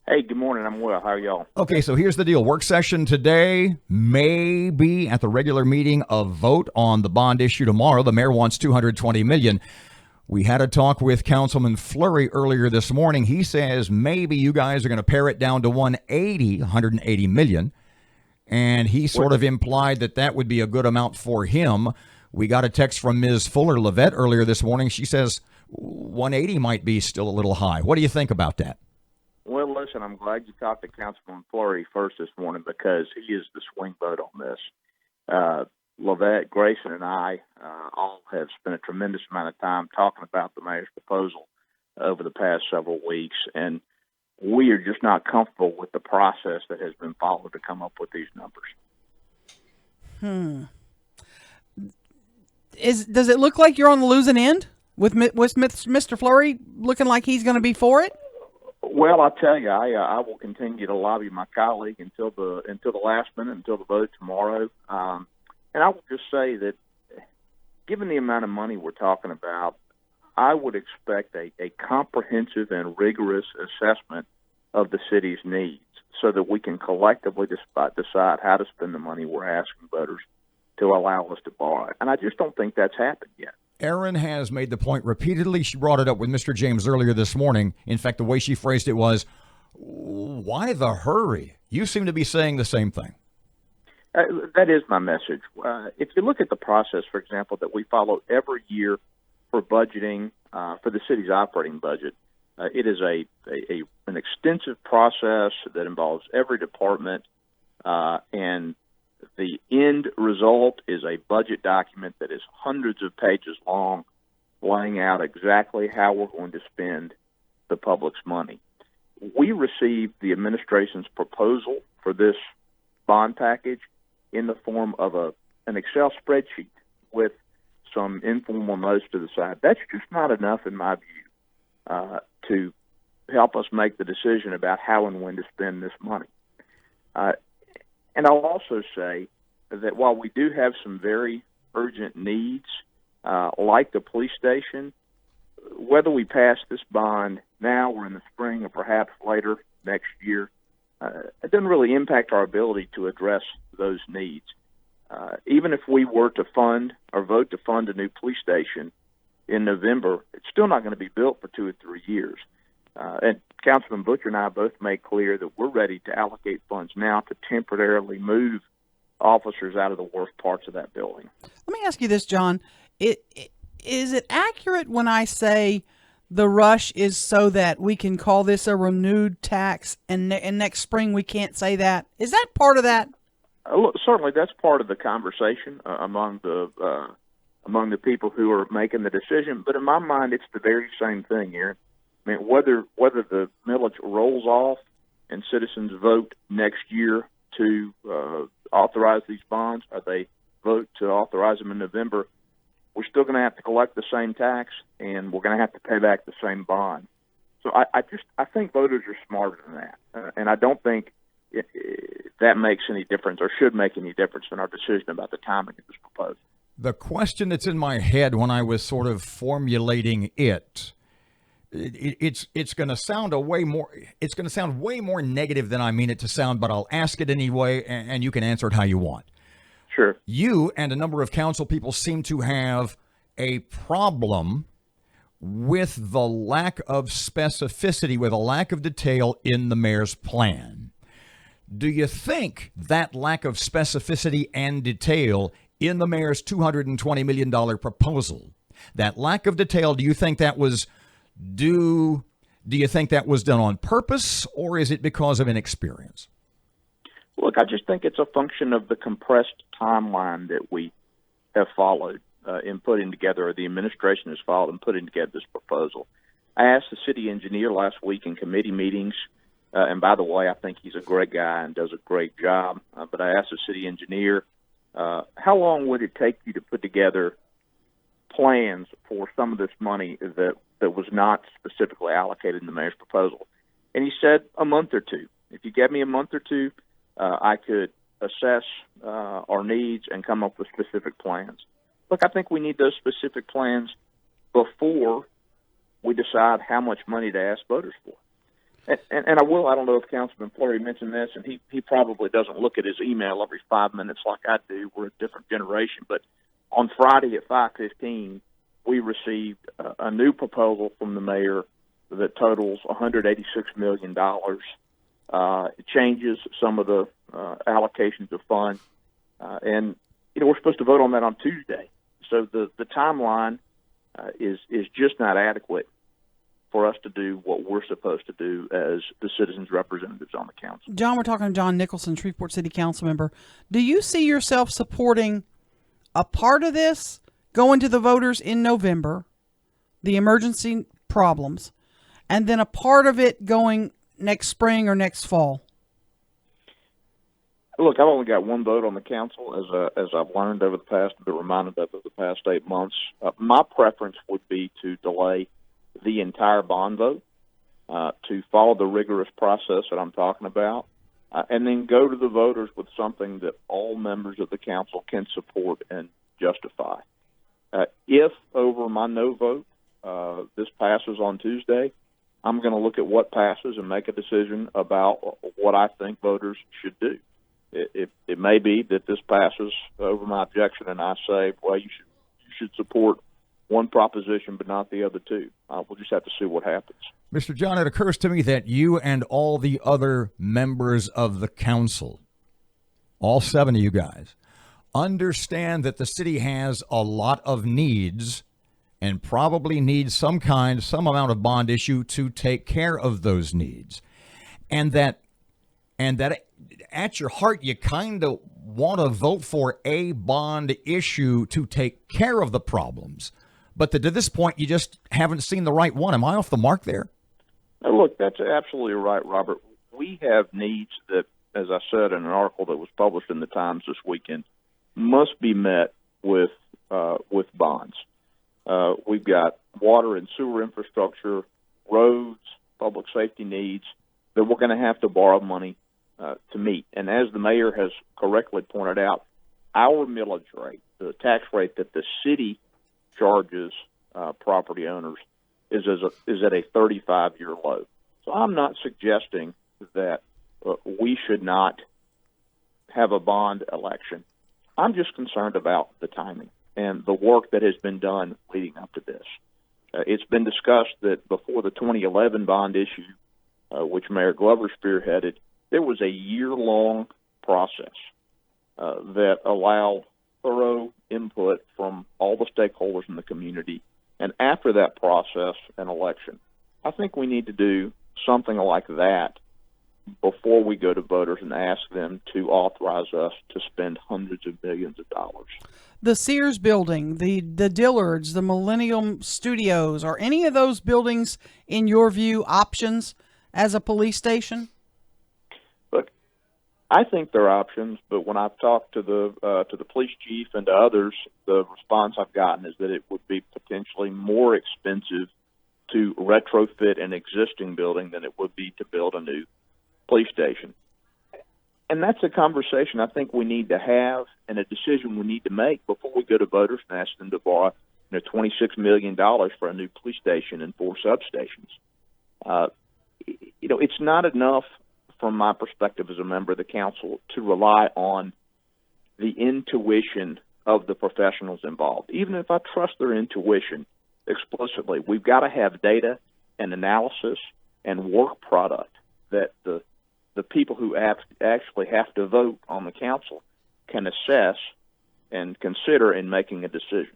Hey, good morning. I'm well. How are y'all? Okay, so here's the deal. Work session today, maybe at the regular meeting, a vote on the bond issue tomorrow. The mayor wants $220 million. We had a talk with Councilman Fleury earlier this morning. He says maybe you guys are going to pare it down to $180 million. And he sort of implied that that would be a good amount for him. We got a text from Ms. Fuller-Levette earlier this morning. She says 180 might be still a little high. What do you think about that? Well, listen, I'm glad you talked to Councilman Fleury first this morning because he is the swing vote on this. Levette, Grayson, and I all have spent a tremendous amount of time talking about the mayor's proposal over the past several weeks, and we are just not comfortable with the process that has been followed to come up with these numbers. Does it look like you're on the losing end with Mr. Fleury looking like he's going to be for it? Well, I'll tell you, I will continue to lobby my colleague until the last minute, until the vote tomorrow. And I will just say that, given the amount of money we're talking about, I would expect a comprehensive and rigorous assessment of the city's needs so that we can collectively decide how to spend the money we're asking voters to allow us to borrow. And I just don't think that's happened yet. Erin has made the point repeatedly. She brought it up with Mr. James earlier this morning. In fact, the way she phrased it was, why the hurry? You seem to be saying the same thing. That is my message. If you look at the process, for example, that we follow every year for budgeting for the city's operating budget, it is an extensive process that involves every department, and the end result is a budget document that is hundreds of pages long, laying out exactly how we're going to spend the public's money. We received the administration's proposal for this bond package in the form of an Excel spreadsheet with some informal notes to the side. That's just not enough, in my view, to help us make the decision about how and when to spend this money. And I'll also say that while we do have some very urgent needs, like the police station, whether we pass this bond now or in the spring or perhaps later next year, it doesn't really impact our ability to address those needs. Even if we were to fund or vote to fund a new police station in November, it's still not going to be built for 2 or 3 years. And Councilman Butcher and I both made clear that we're ready to allocate funds now to temporarily move officers out of the worst parts of that building. Let me ask you this, John. Is it accurate when I say the rush is so that we can call this a renewed tax and next spring we can't say that? Is that part of that? Look, certainly that's part of the conversation among the people who are making the decision. But in my mind, it's the very same thing here. I mean, whether the millage rolls off and citizens vote next year to authorize these bonds, or they vote to authorize them in November, we're still going to have to collect the same tax, and we're going to have to pay back the same bond. So I think voters are smarter than that, and I don't think that makes any difference or should make any difference in our decision about the timing of this proposal. The question that's in my head when I was sort of formulating it's going to sound way more negative than I mean it to sound, but I'll ask it anyway, and you can answer it how you want. Sure. You and a number of council people seem to have a problem with the lack of specificity, with a lack of detail in the mayor's plan. Do you think that lack of specificity and detail in the mayor's $220 million proposal, that lack of detail, do you think that was done on purpose, or is it because of inexperience? Look, I just think it's a function of the compressed timeline that we have followed in putting together, or the administration has followed in putting together this proposal. I asked the city engineer last week in committee meetings, and by the way, I think he's a great guy and does a great job, but I asked the city engineer, how long would it take you to put together plans for some of this money that was not specifically allocated in the mayor's proposal? And he said a month or two. If you gave me a month or two, I could assess our needs and come up with specific plans. Look, I think we need those specific plans before we decide how much money to ask voters for. And I don't know if Councilman Fleury mentioned this, and he probably doesn't look at his email every 5 minutes like I do. We're a different generation. But on Friday at 5:15, we received a new proposal from the mayor that totals $186 million. It changes some of the allocations of funds. And, we're supposed to vote on that on Tuesday. So the timeline is just not adequate for us to do what we're supposed to do as the citizens' representatives on the council. John, we're talking to John Nickelson, Shreveport City Council member. Do you see yourself supporting a part of this going to the voters in November, the emergency problems, and then a part of it going next spring or next fall? Look, I've only got one vote on the council, as I've learned over the past, been reminded of the past 8 months. My preference would be to delay the entire bond vote, to follow the rigorous process that I'm talking about, and then go to the voters with something that all members of the council can support and justify. If over my no vote this passes on Tuesday, I'm going to look at what passes and make a decision about what I think voters should do. It may be that this passes over my objection, and I say, well, you should support one proposition but not the other two. We'll just have to see what happens. Mr. John, it occurs to me that you and all the other members of the council, all 7 of you guys, understand that the city has a lot of needs and probably needs some amount of bond issue to take care of those needs. And that at your heart, you kind of want to vote for a bond issue to take care of the problems. But to this point, you just haven't seen the right one. Am I off the mark there? Now, look, that's absolutely right, Robert. We have needs that, as I said in an article that was published in the Times this weekend, must be met with bonds. We've got water and sewer infrastructure, roads, public safety needs that we're going to have to borrow money to meet. And as the mayor has correctly pointed out, our millage rate, the tax rate that the city charges property owners, is at a 35-year low. So I'm not suggesting that we should not have a bond election. I'm just concerned about the timing and the work that has been done leading up to this. It's been discussed that before the 2011 bond issue, which Mayor Glover spearheaded, there was a year-long process that allowed thorough input from all the stakeholders in the community. And after that process, an election. I think we need to do something like that before we go to voters and ask them to authorize us to spend hundreds of millions of dollars. The Sears building, the Dillards, the Millennium Studios, are any of those buildings, in your view, options as a police station? Look, I think they're options, but when I've talked to the police chief and to others, the response I've gotten is that it would be potentially more expensive to retrofit an existing building than it would be to build a new police station. And that's a conversation I think we need to have and a decision we need to make before we go to voters and ask them to borrow $26 million for a new police station and 4 substations. It's not enough from my perspective as a member of the council to rely on the intuition of the professionals involved. Even if I trust their intuition explicitly, we've got to have data and analysis and work product that the people who actually have to vote on the council can assess and consider in making a decision.